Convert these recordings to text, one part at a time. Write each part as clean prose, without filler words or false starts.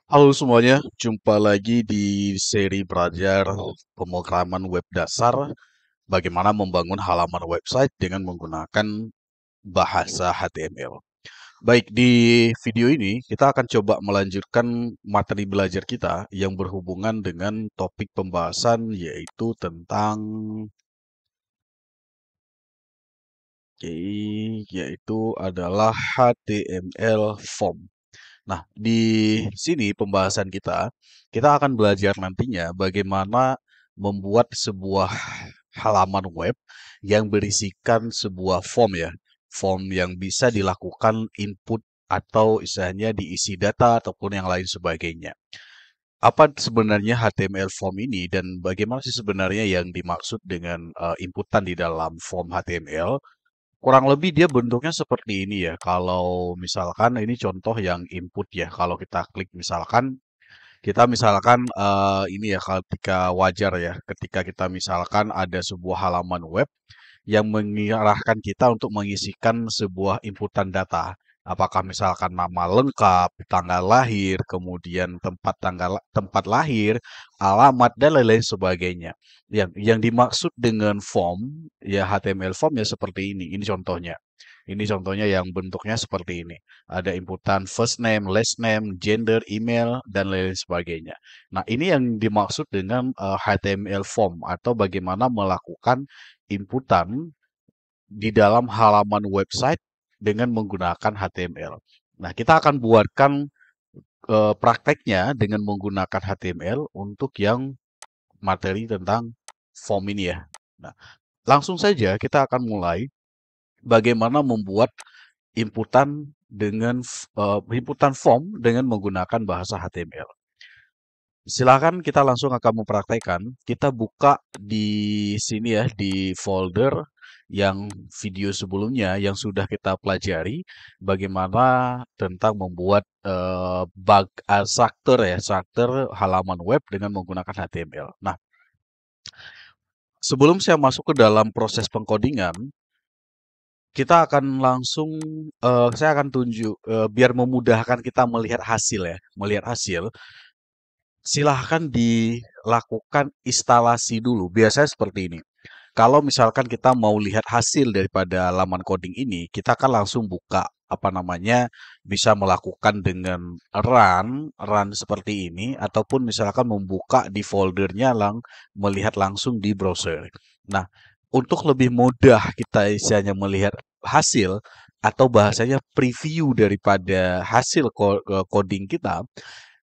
Halo semuanya, jumpa lagi di seri belajar pemrograman web dasar, bagaimana membangun halaman website dengan menggunakan bahasa HTML. Baik, di video ini kita akan coba melanjutkan materi belajar kita yang berhubungan dengan topik pembahasan yaitu tentang oke, yaitu adalah HTML form. Nah, di sini pembahasan kita akan belajar nantinya bagaimana membuat sebuah halaman web yang berisikan sebuah form ya. Form yang bisa dilakukan input atau istilahnya diisi data ataupun yang lain sebagainya. Apa sebenarnya HTML form ini dan bagaimana sih sebenarnya yang dimaksud dengan inputan di dalam form HTML? Kurang lebih dia bentuknya seperti ini ya. Kalau misalkan ini contoh yang input ya. Kalau kita klik misalkan, kita misalkan ini ya ketika wajar ya. Ketika kita misalkan ada sebuah halaman web yang mengarahkan kita untuk mengisikan sebuah inputan data. Apakah misalkan nama lengkap, tanggal lahir, kemudian tempat lahir, alamat dan lain-lain sebagainya. Yang dimaksud dengan form ya HTML form ya seperti ini. Ini contohnya. Ini contohnya yang bentuknya seperti ini. Ada inputan first name, last name, gender, email, dan lain-lain sebagainya. Nah, ini yang dimaksud dengan HTML form atau bagaimana melakukan inputan di dalam halaman website dengan menggunakan HTML. Nah, kita akan buatkan prakteknya dengan menggunakan HTML untuk yang materi tentang form ini ya. Nah, langsung saja kita akan mulai bagaimana membuat inputan form dengan menggunakan bahasa HTML. Silakan kita langsung akan mempraktekkan. Kita buka di sini ya, di folder yang video sebelumnya yang sudah kita pelajari bagaimana tentang membuat struktur halaman web dengan menggunakan HTML. Nah, sebelum saya masuk ke dalam proses pengkodingan, kita akan langsung saya akan tunjuk biar memudahkan kita melihat hasil ya, melihat hasil. Silahkan dilakukan instalasi dulu. Biasanya seperti ini. Kalau misalkan kita mau lihat hasil daripada laman coding ini, kita akan langsung buka apa namanya, bisa melakukan dengan run seperti ini, ataupun misalkan membuka di foldernya melihat langsung di browser. Nah, untuk lebih mudah kita istilahnya melihat hasil atau bahasanya preview daripada hasil coding kita,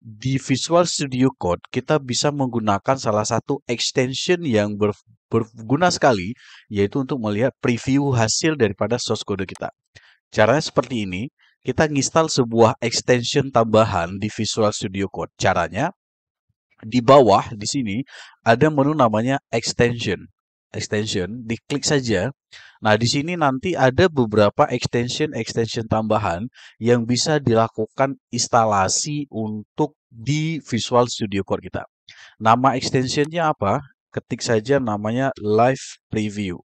di Visual Studio Code, kita bisa menggunakan salah satu extension yang berguna sekali, yaitu untuk melihat preview hasil daripada source code kita. Caranya seperti ini, kita nginstal sebuah extension tambahan di Visual Studio Code. Caranya, di bawah di sini ada menu namanya extension. Extension, diklik saja. Nah, di sini nanti ada beberapa extension tambahan yang bisa dilakukan instalasi untuk di Visual Studio Code kita. Nama extensionnya apa? Ketik saja namanya Live Preview.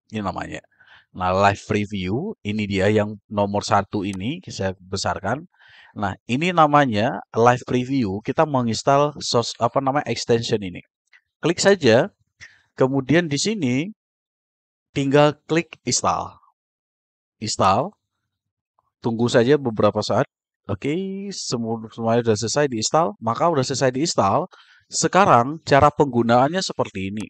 Ini namanya. Nah, Live Preview, ini dia yang nomor satu ini, saya besarkan. Nah, ini namanya Live Preview. Kita menginstal apa namanya extension ini. Klik saja, kemudian di sini tinggal klik install. Install, tunggu saja beberapa saat. Oke, semuanya sudah selesai diinstal. Maka sudah selesai diinstal. Sekarang cara penggunaannya seperti ini.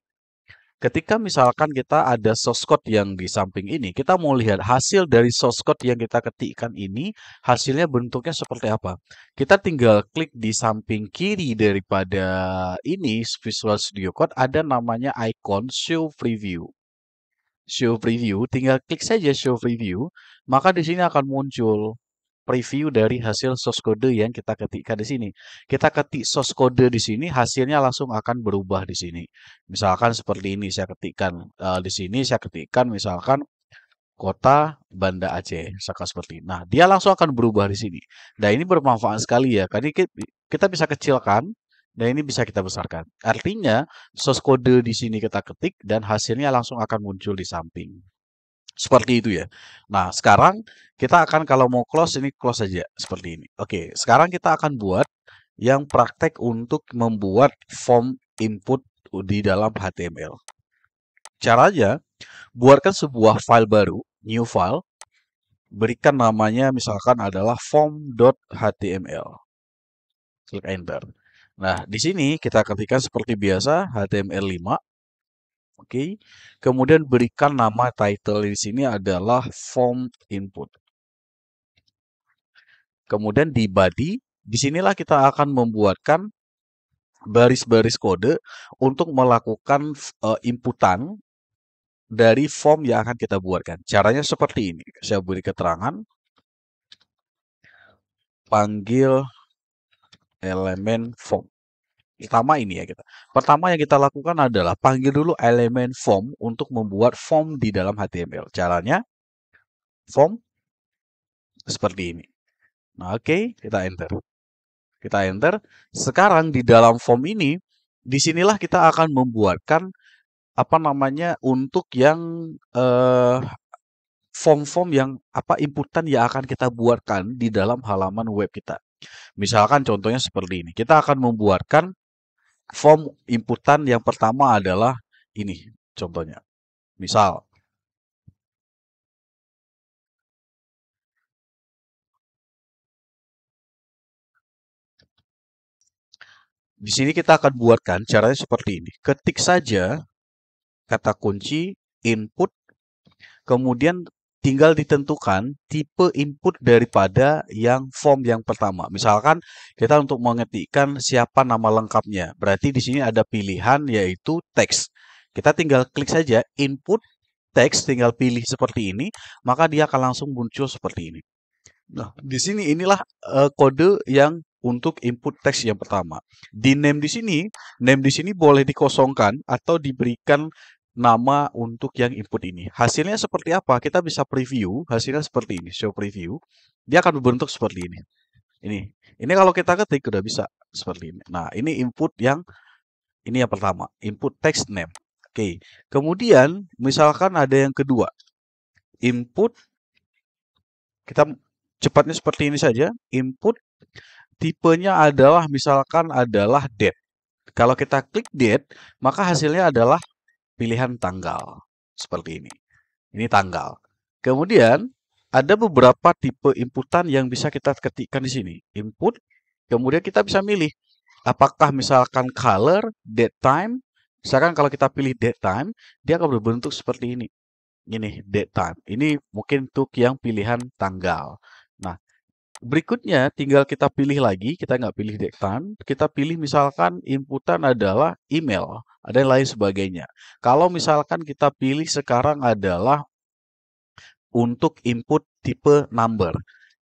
Ketika misalkan kita ada source code yang di samping ini, kita mau lihat hasil dari source code yang kita ketikkan ini, hasilnya bentuknya seperti apa. Kita tinggal klik di samping kiri daripada ini, Visual Studio Code, ada namanya icon Show Preview. Show Preview, tinggal klik saja Show Preview, maka di sini akan muncul preview dari hasil source code yang kita ketikkan di sini. Kita ketik source code di sini, hasilnya langsung akan berubah di sini. Misalkan seperti ini saya ketikkan di sini saya ketikkan misalkan kota Banda Aceh, misalkan seperti ini. Nah, dia langsung akan berubah di sini. Nah, ini bermanfaat sekali ya. Karena kita bisa kecilkan dan ini bisa kita besarkan. Artinya, source code di sini kita ketik dan hasilnya langsung akan muncul di samping. Seperti itu ya. Nah, sekarang kita akan kalau mau close ini close saja seperti ini. Oke, sekarang kita akan buat yang praktek untuk membuat form input di dalam HTML. Caranya, buatkan sebuah file baru, new file, berikan namanya misalkan adalah form.html. Klik enter. Nah, di sini kita ketikkan seperti biasa HTML5. Oke. Kemudian berikan nama title di sini adalah form input. Kemudian di body, disinilah kita akan membuatkan baris-baris kode untuk melakukan inputan dari form yang akan kita buatkan. Caranya seperti ini. Saya beri keterangan. Panggil elemen form. Pertama ini ya kita. Pertama yang kita lakukan adalah panggil dulu elemen form untuk membuat form di dalam HTML. Caranya form seperti ini. Nah, oke, kita enter. Kita enter. Sekarang di dalam form ini, disinilah kita akan membuatkan apa namanya untuk yang form-form yang inputan yang akan kita buatkan di dalam halaman web kita. Misalkan contohnya seperti ini. Kita akan membuatkan form inputan yang pertama adalah ini contohnya. Misal di sini kita akan buatkan caranya seperti ini. Ketik saja kata kunci input, kemudian tinggal ditentukan tipe input daripada yang form yang pertama. Misalkan kita untuk mengetikkan siapa nama lengkapnya. Berarti di sini ada pilihan yaitu teks. Kita tinggal klik saja input teks, tinggal pilih seperti ini, maka dia akan langsung muncul seperti ini. Nah, di sini inilah kode yang untuk input teks yang pertama. Di name di sini boleh dikosongkan atau diberikan nama untuk yang input ini. Hasilnya seperti apa? Kita bisa preview, hasilnya seperti ini, show preview. Dia akan berbentuk seperti ini. Ini kalau kita ketik udah bisa seperti ini. Nah, ini input yang ini yang pertama, input text name. Oke. Kemudian misalkan ada yang kedua. Input kita cepatnya seperti ini saja. Input tipenya adalah misalkan adalah date. Kalau kita klik date, maka hasilnya adalah pilihan tanggal. Seperti ini. Ini tanggal. Kemudian ada beberapa tipe inputan yang bisa kita ketikkan di sini. Input, kemudian kita bisa milih apakah misalkan color, date time. Misalkan kalau kita pilih date time, dia akan berbentuk seperti ini. Ini date time. Ini mungkin untuk yang pilihan tanggal. Nah, berikutnya tinggal kita pilih lagi, kita nggak pilih date time, kita pilih misalkan inputan adalah email, ada yang lain sebagainya. Kalau misalkan kita pilih sekarang adalah untuk input tipe number.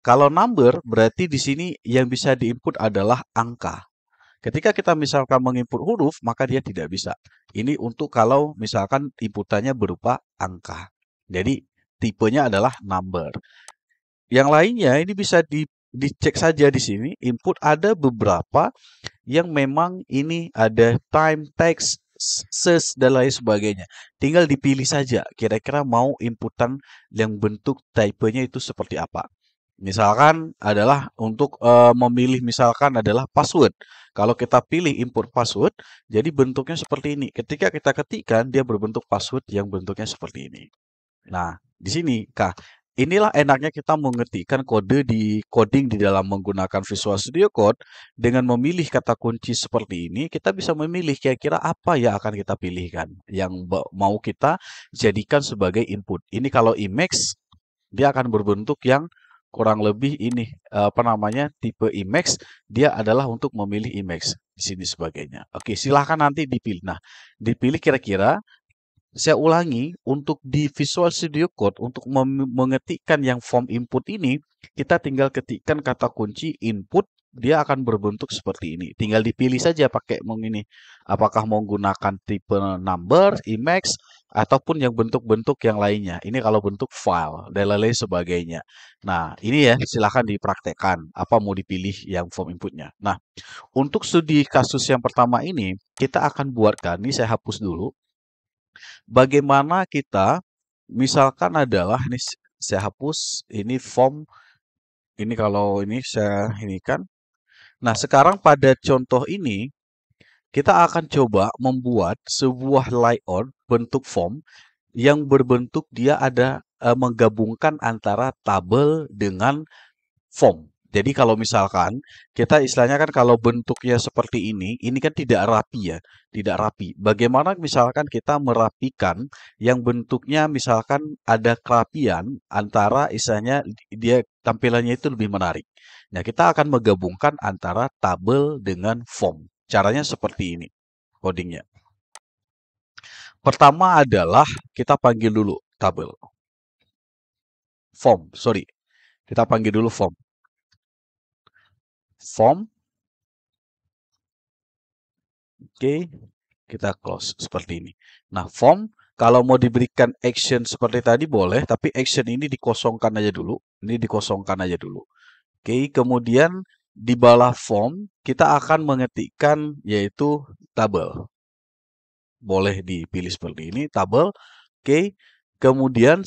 Kalau number berarti di sini yang bisa diinput adalah angka. Ketika kita misalkan menginput huruf, maka dia tidak bisa. Ini untuk kalau misalkan inputannya berupa angka. Jadi tipenya adalah number. Yang lainnya ini bisa dicek saja di sini. Input ada beberapa yang memang ini ada time, text, search, dan lain sebagainya. Tinggal dipilih saja kira-kira mau inputan yang bentuk tipenya itu seperti apa. Misalkan adalah untuk memilih misalkan adalah password. Kalau kita pilih input password, jadi bentuknya seperti ini. Ketika kita ketikkan, dia berbentuk password yang bentuknya seperti ini. Nah, di sini, inilah enaknya kita mengetikkan kode di coding di dalam menggunakan Visual Studio Code dengan memilih kata kunci seperti ini. Kita bisa memilih kira-kira apa yang akan kita pilihkan, yang mau kita jadikan sebagai input. Ini kalau Emacs, dia akan berbentuk yang kurang lebih ini tipe Emacs, dia adalah untuk memilih Emacs di sini sebagainya. Oke, silahkan nanti dipilih. Nah, dipilih kira-kira saya ulangi untuk di Visual Studio Code untuk mengetikkan yang form input ini, kita tinggal ketikkan kata kunci input, dia akan berbentuk seperti ini. Tinggal dipilih saja pakai ini, apakah mau menggunakan tipe number, Emacs, ataupun yang bentuk-bentuk yang lainnya. Ini kalau bentuk file dan lain-lain sebagainya. Nah, ini ya silahkan dipraktekkan apa mau dipilih yang form inputnya. Nah, untuk studi kasus yang pertama ini, kita akan buatkan, ini saya hapus dulu. Bagaimana kita misalkan adalah ini saya hapus, ini form, ini kalau ini saya ini kan. Nah, sekarang pada contoh ini kita akan coba membuat sebuah layout bentuk form yang berbentuk dia ada menggabungkan antara tabel dengan form. Jadi kalau misalkan kita istilahnya kan kalau bentuknya seperti ini kan tidak rapi ya, tidak rapi. Bagaimana misalkan kita merapikan yang bentuknya misalkan ada kerapian antara istilahnya dia tampilannya itu lebih menarik. Nah, kita akan menggabungkan antara tabel dengan form. Caranya seperti ini codingnya. Pertama adalah kita panggil dulu tabel. Form, sorry. Kita panggil dulu form. Form. Oke, kita close seperti ini. Nah, form kalau mau diberikan action seperti tadi boleh, tapi action ini dikosongkan aja dulu. Ini dikosongkan aja dulu. Oke, kemudian di bawah form kita akan mengetikkan yaitu tabel. Boleh dipilih seperti ini, tabel. Oke, kemudian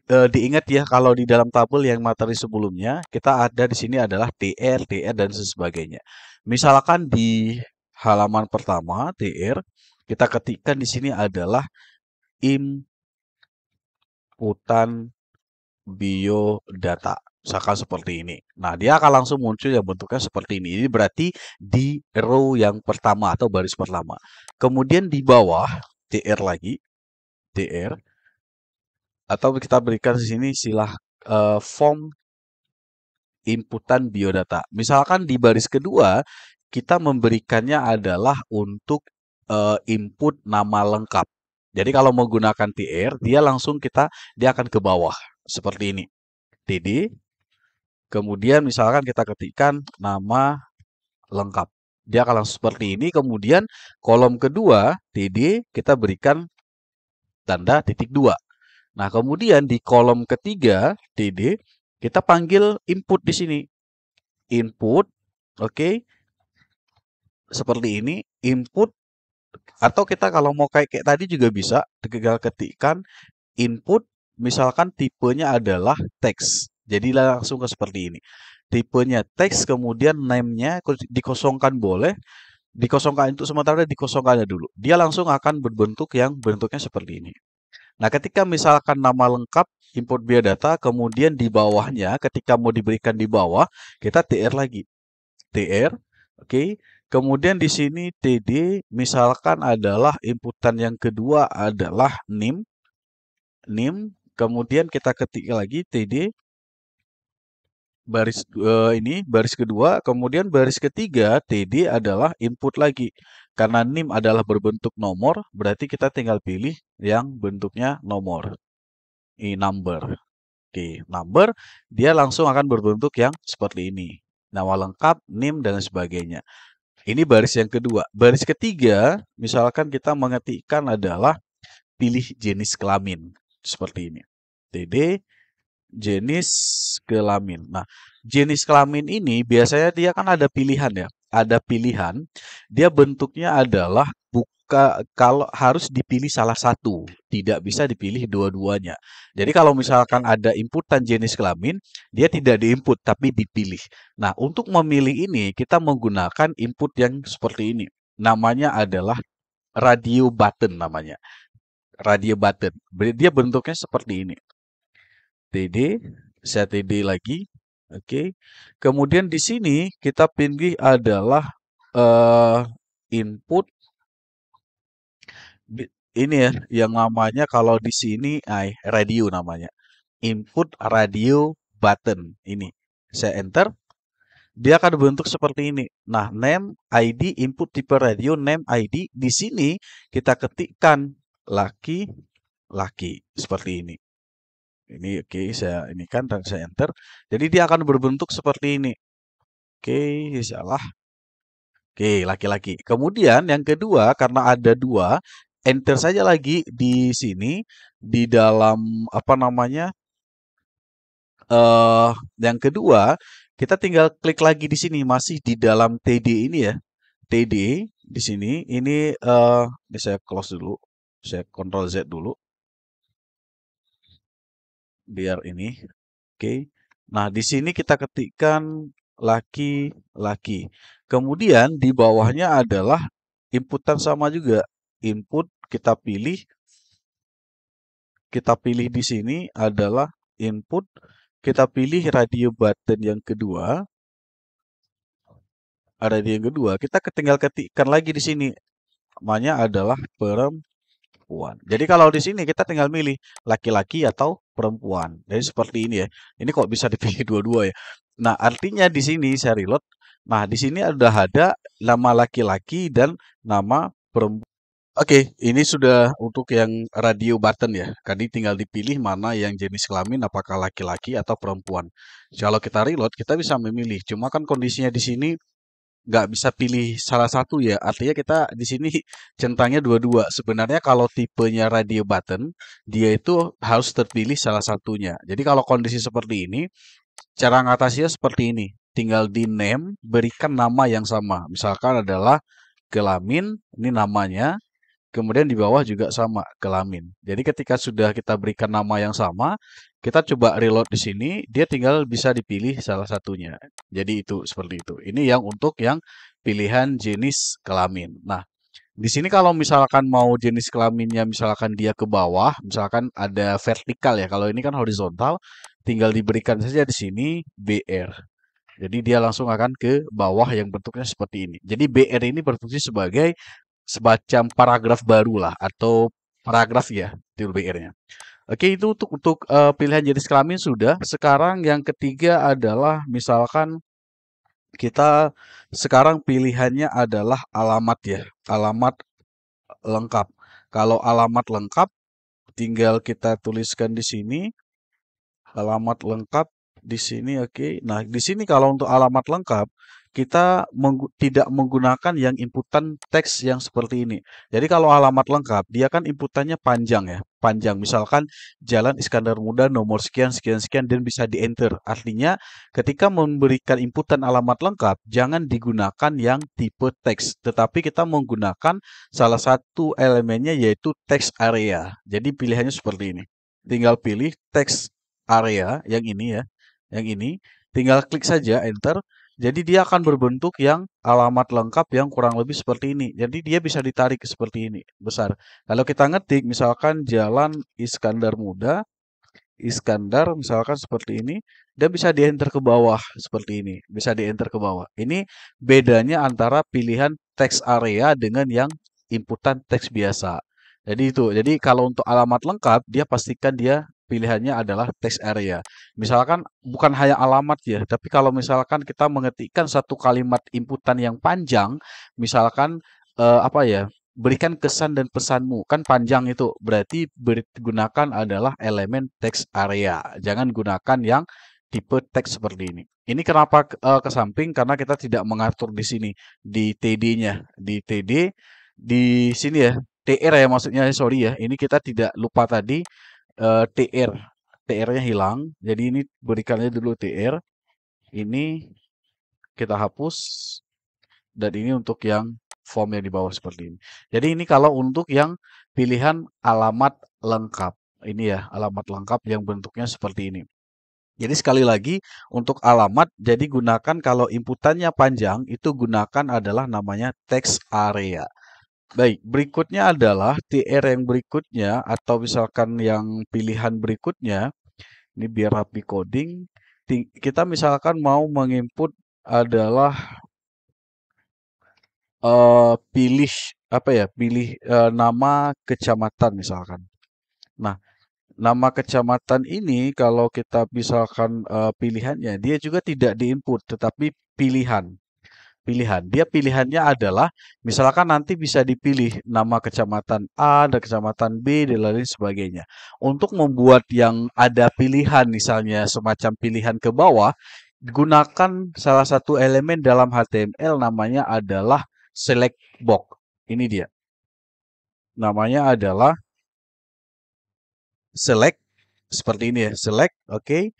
diingat ya kalau di dalam tabel yang materi sebelumnya kita ada di sini adalah tr, tr dan sebagainya. Misalkan di halaman pertama tr kita ketikkan di sini adalah inputan biodata. Misalkan seperti ini. Nah, dia akan langsung muncul yang bentuknya seperti ini. Ini berarti di row yang pertama atau baris pertama. Kemudian di bawah tr lagi, tr atau kita berikan di sini istilah form inputan biodata. Misalkan di baris kedua kita memberikannya adalah untuk input nama lengkap. Jadi kalau menggunakan tr, dia akan ke bawah seperti ini. td, kemudian misalkan kita ketikkan nama lengkap. Dia akan langsung seperti ini. Kemudian kolom kedua td kita berikan tanda titik 2. Nah, kemudian di kolom ketiga TD kita panggil input di sini. Input, oke. Seperti ini, input atau kita kalau mau kayak tadi juga bisa tinggal ketikkan input misalkan tipenya adalah teks. Jadi langsung ke seperti ini. Tipenya teks kemudian name-nya dikosongkan boleh, dikosongkan untuk sementara dikosongkannya dulu. Dia langsung akan berbentuk yang bentuknya seperti ini. Nah, ketika misalkan nama lengkap input biodata, kemudian di bawahnya ketika mau diberikan di bawah, kita tr lagi. tr, oke. Kemudian di sini td misalkan adalah inputan yang kedua adalah nim. Kemudian kita ketik lagi td baris kedua, kemudian baris ketiga td adalah input lagi. Karena nim adalah berbentuk nomor, berarti kita tinggal pilih yang bentuknya nomor. Ini number. Oke, number dia langsung akan berbentuk yang seperti ini. Nama lengkap, NIM dan sebagainya. Ini baris yang kedua. Baris ketiga, misalkan kita mengetikkan adalah pilih jenis kelamin seperti ini. TD jenis kelamin. Nah, jenis kelamin ini biasanya dia kan ada pilihan ya. Ada pilihan, dia bentuknya adalah kalau harus dipilih salah satu, tidak bisa dipilih dua-duanya. Jadi kalau misalkan ada inputan jenis kelamin, dia tidak diinput tapi dipilih. Nah, untuk memilih ini kita menggunakan input yang seperti ini. Namanya adalah radio button namanya. Radio button. Dia bentuknya seperti ini. TD, saya TD lagi. Oke. Kemudian di sini kita pilih adalah input ini ya yang namanya kalau di sini radio namanya. Input radio button ini. Saya enter, dia akan bentuk seperti ini. Nah, name ID input tipe radio name ID di sini kita ketikkan laki seperti ini. Ini oke, saya ini kan dan saya enter. Jadi dia akan berbentuk seperti ini. Oke, salah. Oke, laki-laki. Kemudian yang kedua, karena ada dua, enter saja lagi di sini di dalam apa namanya? Yang kedua, kita tinggal klik lagi di sini masih di dalam TD ini ya. TD di sini ini saya close dulu. Saya Ctrl Z dulu. biar ini. Oke. Nah, di sini kita ketikkan laki-laki. Kemudian di bawahnya adalah inputan sama juga. Input kita pilih di sini adalah input, kita pilih radio button yang kedua, kita tinggal ketikkan lagi di sini. Namanya adalah perempuan. Jadi kalau di sini kita tinggal milih laki-laki atau perempuan. Jadi seperti ini ya. Ini kok bisa dipilih dua-dua ya. Nah, artinya di sini saya reload. Nah, di sini sudah ada nama laki-laki dan nama perempuan. Oke, ini sudah untuk yang radio button ya. Tadi tinggal dipilih mana yang jenis kelamin, apakah laki-laki atau perempuan. Kalau kita reload, kita bisa memilih. Cuma kan kondisinya di sini nggak bisa pilih salah satu ya. Artinya kita di sini centangnya dua-dua. Sebenarnya kalau tipenya radio button, dia itu harus terpilih salah satunya. Jadi kalau kondisi seperti ini, cara ngatasinya seperti ini. Tinggal di name, berikan nama yang sama. Misalkan adalah kelamin, ini namanya. Kemudian di bawah juga sama, kelamin. Jadi ketika sudah kita berikan nama yang sama, kita coba reload di sini, dia tinggal bisa dipilih salah satunya. Jadi itu seperti itu. Ini yang untuk yang pilihan jenis kelamin. Nah, di sini kalau misalkan mau jenis kelaminnya misalkan dia ke bawah, misalkan ada vertikal ya. Kalau ini kan horizontal, tinggal diberikan saja di sini BR. Jadi dia langsung akan ke bawah yang bentuknya seperti ini. Jadi BR ini berfungsi sebagai semacam paragraf baru lah atau paragraf ya di BR-nya. Oke, itu untuk pilihan jenis kelamin sudah. Sekarang yang ketiga adalah misalkan kita sekarang pilihannya adalah alamat ya, alamat lengkap. Kalau alamat lengkap tinggal kita tuliskan di sini alamat lengkap di sini, oke. Nah, di sini kalau untuk alamat lengkap kita tidak menggunakan yang inputan teks yang seperti ini. Jadi kalau alamat lengkap dia kan inputannya panjang ya, panjang. Misalkan Jalan Iskandar Muda nomor sekian sekian sekian dan bisa di enter. Artinya ketika memberikan inputan alamat lengkap jangan digunakan yang tipe teks, tetapi kita menggunakan salah satu elemennya yaitu teks area. Jadi pilihannya seperti ini. Tinggal pilih teks area yang ini ya, yang ini tinggal klik saja enter. Jadi dia akan berbentuk yang alamat lengkap yang kurang lebih seperti ini. Jadi dia bisa ditarik seperti ini besar. Kalau kita ngetik misalkan Jalan Iskandar Muda, Iskandar misalkan seperti ini, dan bisa di enter ke bawah seperti ini, bisa di enter ke bawah. Ini bedanya antara pilihan teks area dengan yang inputan teks biasa. Jadi itu. Jadi kalau untuk alamat lengkap, dia pastikan dia pilihannya adalah text area. Misalkan bukan hanya alamat ya, tapi kalau misalkan kita mengetikkan satu kalimat inputan yang panjang, misalkan apa ya, berikan kesan dan pesanmu. Kan panjang itu, berarti gunakan adalah elemen text area. Jangan gunakan yang tipe teks seperti ini. Ini kenapa ke samping? Karena kita tidak mengatur di sini di TD-nya, di TD di sini ya, TR ya maksudnya, sorry ya. Ini kita tidak lupa tadi TR. TR-nya hilang. Jadi ini berikannya dulu TR. Ini kita hapus dan ini untuk yang form yang di bawah seperti ini. Jadi ini kalau untuk yang pilihan alamat lengkap. Ini ya, alamat lengkap yang bentuknya seperti ini. Jadi sekali lagi untuk alamat, jadi gunakan kalau inputannya panjang, itu gunakan adalah namanya text area. Baik, berikutnya adalah TR yang berikutnya atau misalkan yang pilihan berikutnya, ini biar rapi coding, kita misalkan mau menginput adalah pilih apa ya? Pilih nama kecamatan misalkan. Nah, nama kecamatan ini kalau kita misalkan pilihannya, dia juga tidak diinput, tetapi pilihan. Pilihan. Dia pilihannya adalah misalkan nanti bisa dipilih nama kecamatan A dan kecamatan B dan lain sebagainya. Untuk membuat yang ada pilihan misalnya semacam pilihan ke bawah, gunakan salah satu elemen dalam HTML namanya adalah select box. Ini dia. Namanya adalah select seperti ini ya, select, oke.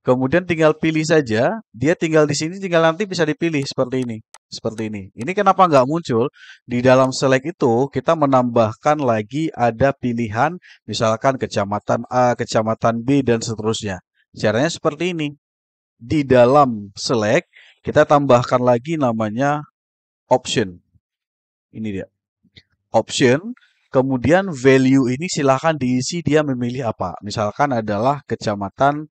Kemudian tinggal pilih saja, dia tinggal di sini tinggal nanti bisa dipilih seperti ini. Seperti ini. Ini kenapa nggak muncul? Di dalam select itu kita menambahkan lagi ada pilihan misalkan kecamatan A, kecamatan B, dan seterusnya. Caranya seperti ini. Di dalam select kita tambahkan lagi namanya option. Ini dia. Option. Kemudian value ini silahkan diisi dia memilih apa. Misalkan adalah kecamatan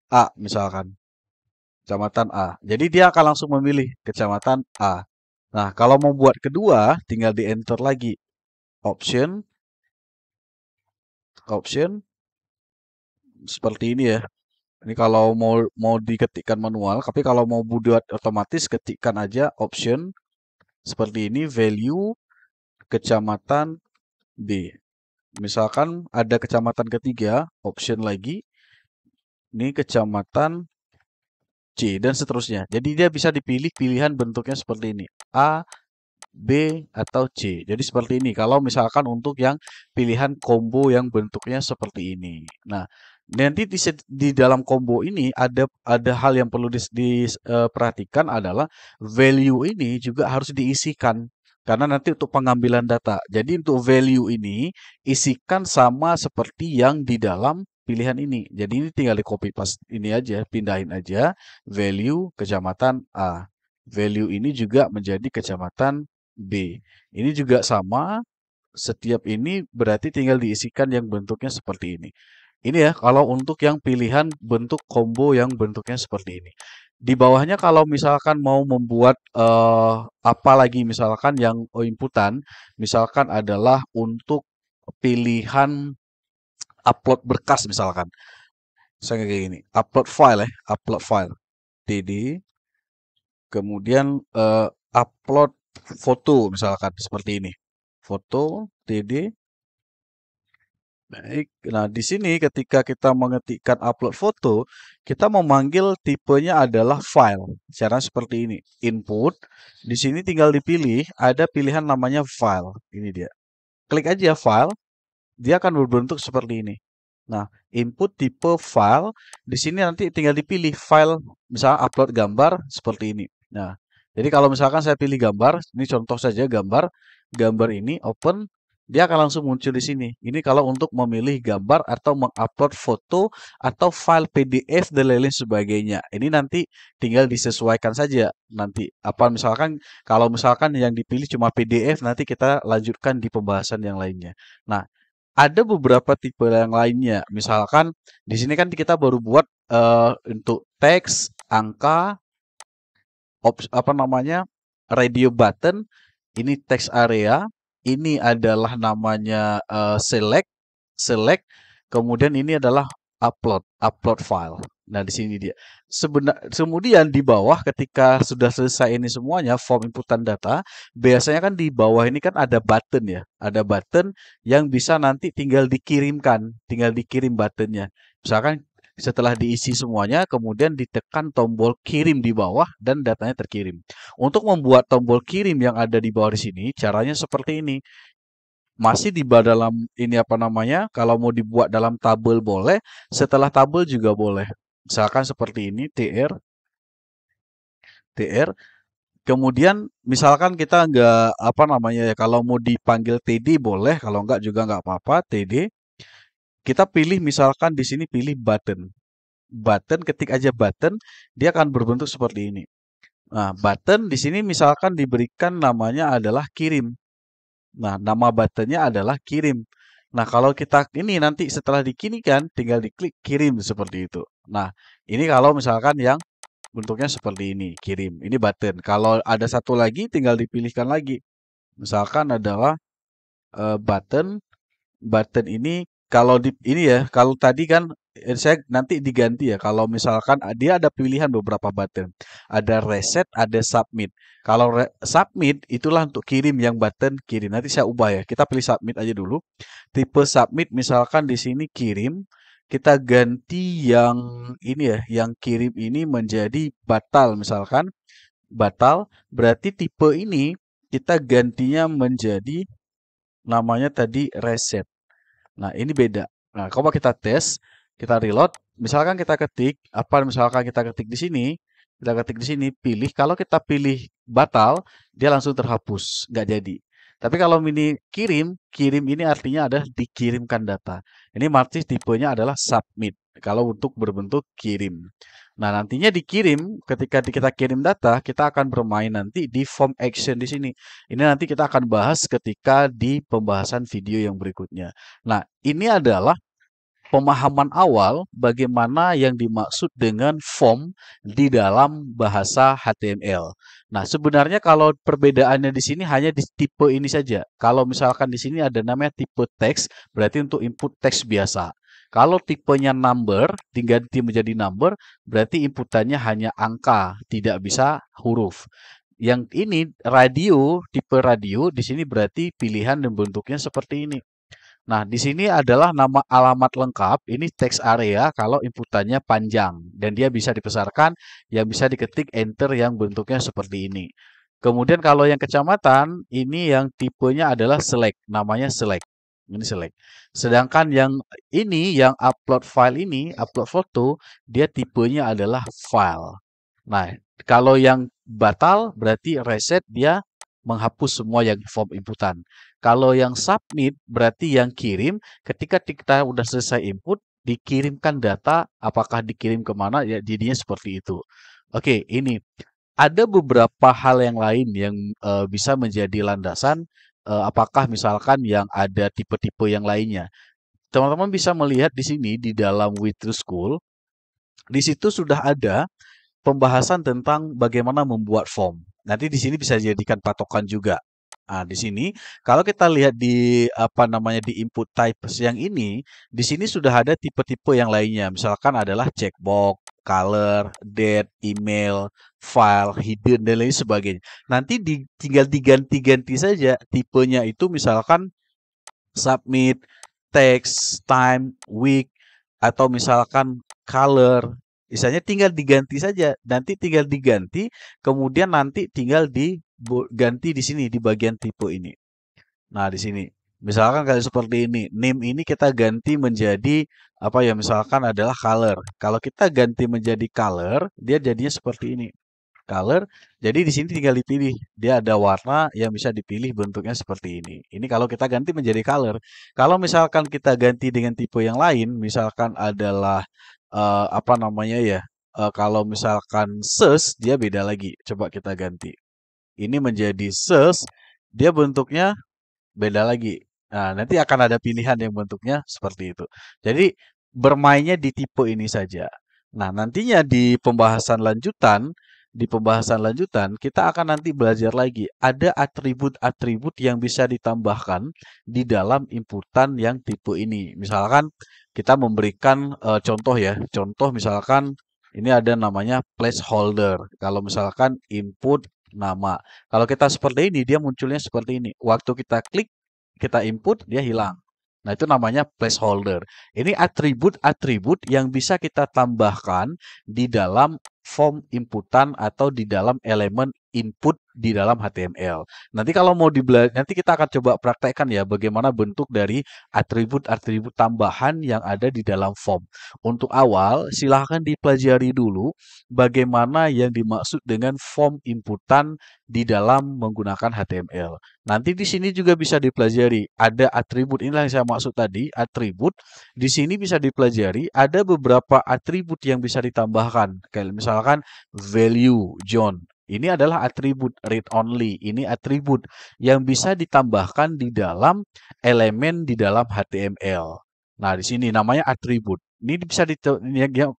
A misalkan. Kecamatan A. Jadi dia akan langsung memilih kecamatan A. Nah, kalau mau buat kedua, tinggal di enter lagi. Option, option, seperti ini ya. Ini kalau mau diketikkan manual, tapi kalau mau buat otomatis ketikkan aja option seperti ini, value kecamatan B. Misalkan ada kecamatan ketiga, option lagi, ini kecamatan C dan seterusnya. Jadi dia bisa dipilih pilihan bentuknya seperti ini. A, B, atau C. Jadi seperti ini. Kalau misalkan untuk yang pilihan combo yang bentuknya seperti ini. Nah, nanti di dalam combo ini ada hal yang perlu diperhatikan adalah value ini juga harus diisikan. Karena nanti untuk pengambilan data. Jadi untuk value ini isikan sama seperti yang di dalam pilihan ini. Jadi ini tinggal di copy paste ini aja, pindahin aja value kecamatan A. Value ini juga menjadi kecamatan B. Ini juga sama, setiap ini berarti tinggal diisikan yang bentuknya seperti ini. Ini ya kalau untuk yang pilihan bentuk combo yang bentuknya seperti ini. Di bawahnya kalau misalkan mau membuat apa lagi misalkan yang inputan, misalkan adalah untuk pilihan upload berkas misalkan. Saya kayak gini, upload file ya, upload file. TD, kemudian upload foto misalkan seperti ini. Foto, TD. Baik. Nah, di sini ketika kita mengetikkan upload foto, kita memanggil tipenya adalah file. Cara seperti ini. Input. Di sini tinggal dipilih, ada pilihan namanya file. Ini dia. Klik aja file, dia akan berbentuk seperti ini. Nah, input tipe file, di sini nanti tinggal dipilih file, misalnya upload gambar seperti ini. Nah, jadi kalau misalkan saya pilih gambar, ini contoh saja gambar, gambar ini open, dia akan langsung muncul di sini. Ini kalau untuk memilih gambar atau mengupload foto atau file PDF dan lain-lain sebagainya. Ini nanti tinggal disesuaikan saja. Nanti apa misalkan kalau misalkan yang dipilih cuma PDF, nanti kita lanjutkan di pembahasan yang lainnya. Nah, ada beberapa tipe yang lainnya. Misalkan di sini kan kita baru buat untuk teks, angka, apa namanya, radio button, ini text area, ini adalah namanya select, select, kemudian ini adalah upload, upload file. Nah, di sini dia. Kemudian di bawah ketika sudah selesai ini semuanya form inputan data, biasanya kan di bawah ini kan ada button ya, ada button yang bisa nanti tinggal dikirimkan, tinggal dikirim buttonnya. Misalkan setelah diisi semuanya, kemudian ditekan tombol kirim di bawah dan datanya terkirim. Untuk membuat tombol kirim yang ada di bawah di sini, caranya seperti ini. Masih di dalam ini apa namanya? Kalau mau dibuat dalam tabel boleh, setelah tabel juga boleh. Misalkan seperti ini, TR, TR. Kemudian misalkan kita nggak apa namanya ya, kalau mau dipanggil TD boleh, kalau nggak juga nggak apa-apa, TD. Kita pilih misalkan di sini pilih button. Button, ketik aja button, dia akan berbentuk seperti ini. Nah, button di sini misalkan diberikan namanya adalah kirim. Nah, nama buttonnya adalah kirim. Nah, kalau kita ini nanti setelah dikinikan, tinggal diklik kirim seperti itu. Nah, ini kalau misalkan yang bentuknya seperti ini, kirim. Ini button. Kalau ada satu lagi, tinggal dipilihkan lagi. Misalkan adalah button. Button ini kalau di ini ya, kalau tadi kan saya nanti diganti ya. Kalau misalkan dia ada pilihan beberapa button. Ada reset, ada submit. Kalau submit itulah untuk kirim yang button kirim. Nanti saya ubah ya. Kita pilih submit aja dulu. Tipe submit misalkan di sini kirim, kita ganti yang ini ya, yang kirim ini menjadi batal misalkan. Batal berarti tipe ini kita gantinya menjadi namanya tadi reset. Nah, ini beda. Nah, coba kita tes. kita reload, misalkan kita ketik apa misalkan kita ketik di sini, kita ketik di sini pilih, kalau kita pilih batal, dia langsung terhapus, nggak jadi. Tapi kalau ini kirim, kirim ini artinya adalah dikirimkan data. Ini berarti tipenya adalah submit kalau untuk berbentuk kirim. Nah, nantinya dikirim, ketika kita kirim data, kita akan bermain nanti di form action di sini. Ini nanti kita akan bahas ketika di pembahasan video yang berikutnya. Nah, ini adalah pemahaman awal bagaimana yang dimaksud dengan form di dalam bahasa HTML. Nah, sebenarnya kalau perbedaannya di sini hanya di tipe ini saja. Kalau misalkan di sini ada namanya tipe teks, berarti untuk input teks biasa. Kalau tipenya number, diganti menjadi number, berarti inputannya hanya angka, tidak bisa huruf. Yang ini radio, tipe radio, di sini berarti pilihan dan bentuknya seperti ini. Nah, di sini adalah nama alamat lengkap. Ini text area kalau inputannya panjang dan dia bisa dibesarkan, yang bisa diketik enter yang bentuknya seperti ini. Kemudian kalau yang kecamatan, ini yang tipenya adalah select, namanya select. Ini select. Sedangkan yang ini, yang upload file ini, upload foto, dia tipenya adalah file. Nah, kalau yang batal berarti reset, dia menghapus semua yang form inputan. Kalau yang submit berarti yang kirim, ketika kita udah selesai input, dikirimkan data, apakah dikirim kemana, ya jadinya seperti itu. Oke, ini ada beberapa hal yang lain yang bisa menjadi landasan, apakah misalkan yang ada tipe-tipe yang lainnya. Teman-teman bisa melihat di sini di dalam With to School, di situ sudah ada pembahasan tentang bagaimana membuat form. Nanti di sini bisa dijadikan patokan juga. Nah, di sini kalau kita lihat di apa namanya di input types yang ini, di sini sudah ada tipe-tipe yang lainnya. Misalkan adalah checkbox, color, date, email, file, hidden dan lain sebagainya. Nanti tinggal diganti-ganti saja tipenya itu, misalkan submit, text, time, week, atau misalkan color. Misalnya tinggal diganti saja, nanti tinggal diganti, kemudian nanti tinggal diganti di sini di bagian tipe ini. Nah, di sini. Misalkan kayak seperti ini, name ini kita ganti menjadi apa ya? Misalkan adalah color. Kalau kita ganti menjadi color, dia jadinya seperti ini. Color. Jadi di sini tinggal dipilih. Dia ada warna yang bisa dipilih bentuknya seperti ini. Ini kalau kita ganti menjadi color. Kalau misalkan kita ganti dengan tipe yang lain, misalkan adalah apa namanya ya? Kalau misalkan search, dia beda lagi. Coba kita ganti. Ini menjadi search, dia bentuknya beda lagi. Nah, nanti akan ada pilihan yang bentuknya seperti itu. Jadi bermainnya di tipe ini saja. Nah, nantinya di pembahasan lanjutan kita akan nanti belajar lagi ada atribut-atribut yang bisa ditambahkan di dalam inputan yang tipe ini. Misalkan kita memberikan contoh ya. Contoh misalkan ini ada namanya placeholder. Kalau misalkan input nama. Kalau kita seperti ini, dia munculnya seperti ini. Waktu kita klik, kita input, dia hilang. Nah, itu namanya placeholder. Ini atribut-atribut yang bisa kita tambahkan di dalam form inputan atau di dalam elemen input di dalam HTML. Nanti kalau mau nanti kita akan coba praktekkan ya bagaimana bentuk dari atribut-atribut tambahan yang ada di dalam form. Untuk awal, silahkan dipelajari dulu bagaimana yang dimaksud dengan form inputan di dalam menggunakan HTML. Nanti di sini juga bisa dipelajari. Ada atribut, inilah yang saya maksud tadi, atribut. Di sini bisa dipelajari, ada beberapa atribut yang bisa ditambahkan. Kayak misalkan value, John. Ini adalah atribut read only. Ini atribut yang bisa ditambahkan di dalam elemen di dalam HTML. Nah, di sini namanya atribut. Ini bisa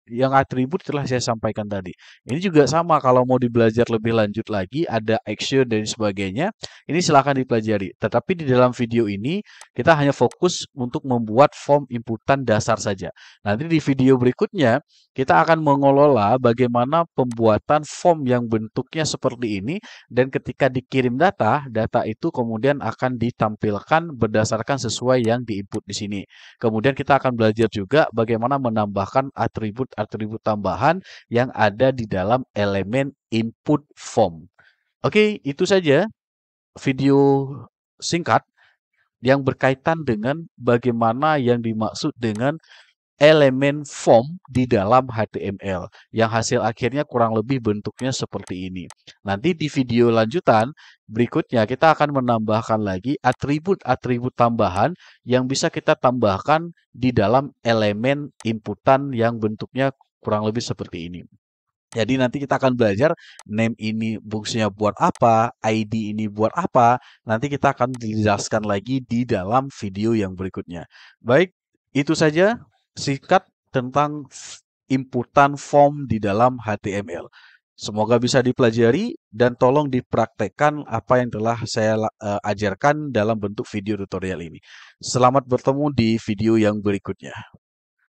yang atribut telah saya sampaikan tadi. Ini juga sama kalau mau dibelajar lebih lanjut lagi, ada action dan sebagainya. Ini silahkan dipelajari. Tetapi di dalam video ini kita hanya fokus untuk membuat form inputan dasar saja. Nanti di video berikutnya kita akan mengelola bagaimana pembuatan form yang bentuknya seperti ini dan ketika dikirim data, data itu kemudian akan ditampilkan berdasarkan sesuai yang diinput di sini. Kemudian kita akan belajar juga bagaimana menambahkan atribut-atribut tambahan yang ada di dalam elemen input form. Oke, itu saja video singkat yang berkaitan dengan bagaimana yang dimaksud dengan elemen form di dalam HTML yang hasil akhirnya kurang lebih bentuknya seperti ini. Nanti di video lanjutan berikutnya kita akan menambahkan lagi atribut-atribut tambahan yang bisa kita tambahkan di dalam elemen inputan yang bentuknya kurang lebih seperti ini. Jadi nanti kita akan belajar name ini fungsinya buat apa, ID ini buat apa. Nanti kita akan dijelaskan lagi di dalam video yang berikutnya. Baik, itu saja singkat tentang inputan form di dalam HTML. Semoga bisa dipelajari dan tolong dipraktekkan apa yang telah saya ajarkan dalam bentuk video tutorial ini. Selamat bertemu di video yang berikutnya.